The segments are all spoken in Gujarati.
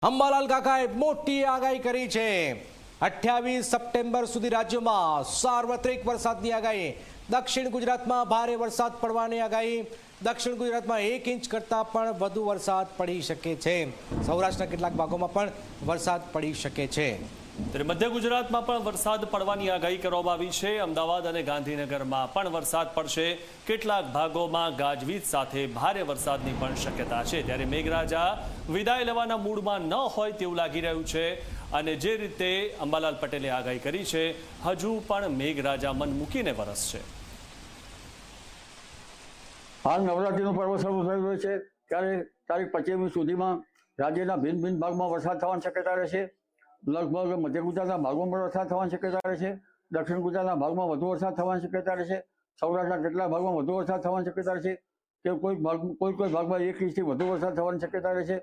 અંબાલાલ કાકાએ મોટી આગાહી કરી છે। 28 સપ્ટેમ્બર સુધી રાજ્યમાં સાર્વત્રિક વરસાદની આગાહી। દક્ષિણ ગુજરાતમાં ભારે વરસાદ પડવાની આગાહી। દક્ષિણ ગુજરાતમાં 1 ઇંચ કરતાં પણ વધુ વરસાદ પડી શકે છે। સૌરાષ્ટ્રના કેટલાક ભાગોમાં પણ વરસાદ પડી શકે છે। ત્યારે મધ્ય ગુજરાતમાં પણ વરસાદ પડવાની આગાહી કરવામાં આવી છે। અમદાવાદ અને ગાંધીનગરમાં પણ વરસાદ પડશે। કેટલાક ભાગોમાં ગાજવીજ સાથે ભારે વરસાદની પણ શક્યતા છે। ત્યારે મેઘરાજા વિદાય લેવાના મૂડમાં ન હોય તેવું લાગી રહ્યું છે અને જે રીતે અંબાલાલ પટેલે આગાહી કરી છે, હજુ પણ મેઘરાજા મન મૂકીને વરસશે। હાલ નવરાત્રીનો પર્વ શરૂ થઈ રહ્યો છે ત્યારે તારીખ 25 સુધીમાં રાજ્યના ભિન્ન ભિન્ન ભાગમાં વરસાદ થવાની શક્યતા રહેશે। લગભગ મધ્ય ગુજરાતના ભાગમાં પણ વરસાદ થવાની શક્યતા રહેશે। દક્ષિણ ગુજરાતના ભાગમાં વધુ વરસાદ થવાની શક્યતા રહેશે। સૌરાષ્ટ્રના કેટલાક ભાગમાં વધુ વરસાદ થવાની શક્યતા રહેશે કે કોઈ ભાગમાં 1 ઇંચથી વધુ વરસાદ થવાની શક્યતા રહેશે।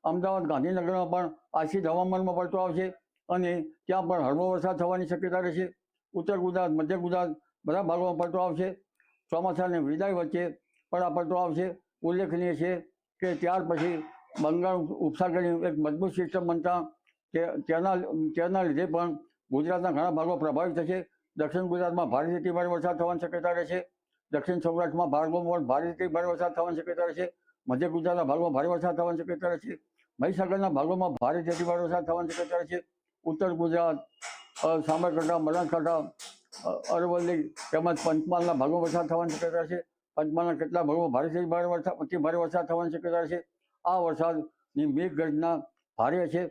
અમદાવાદ ગાંધીનગરમાં પણ આશિત હવામાનમાં પલટો આવશે અને ત્યાં પણ હળવો વરસાદ થવાની શક્યતા રહેશે। ઉત્તર ગુજરાત, મધ્ય ગુજરાત બધા ભાગોમાં પલટો આવશે। ચોમાસાની વિદાય વચ્ચે પણ આ પલટો આવશે। ઉલ્લેખનીય છે કે ત્યાર પછી બંગાળ ઉપસાગરની એક મજબૂત સિસ્ટમ બનતા તેના લીધે પણ ગુજરાતના ઘણા ભાગો પ્રભાવિત થશે। દક્ષિણ ગુજરાતમાં ભારેથી ભારે વરસાદ થવાની શક્યતા રહેશે। દક્ષિણ સૌરાષ્ટ્રમાં ભાગોમાં પણ ભારેથી ભારે વરસાદ થવાની શક્યતા રહેશે। મધ્ય ગુજરાતના ભાગમાં ભારે વરસાદ થવાની શક્યતા રહેશે। મહીસાગરના ભાગોમાં ભારેથી ભારે વરસાદ થવાની શક્યતા રહેશે। ઉત્તર ગુજરાત, સાબરકાંઠા, બનાસકાંઠા, અરવલ્લી તેમજ પંચમહાલના ભાગોમાં વરસાદ થવાની શક્યતા રહેશે। પંચમહાલના કેટલાક ભાગોમાં ભારે વરસાદ થવાની શક્યતા રહેશે। આ વરસાદની મેઘગર્જના ભારે હશે।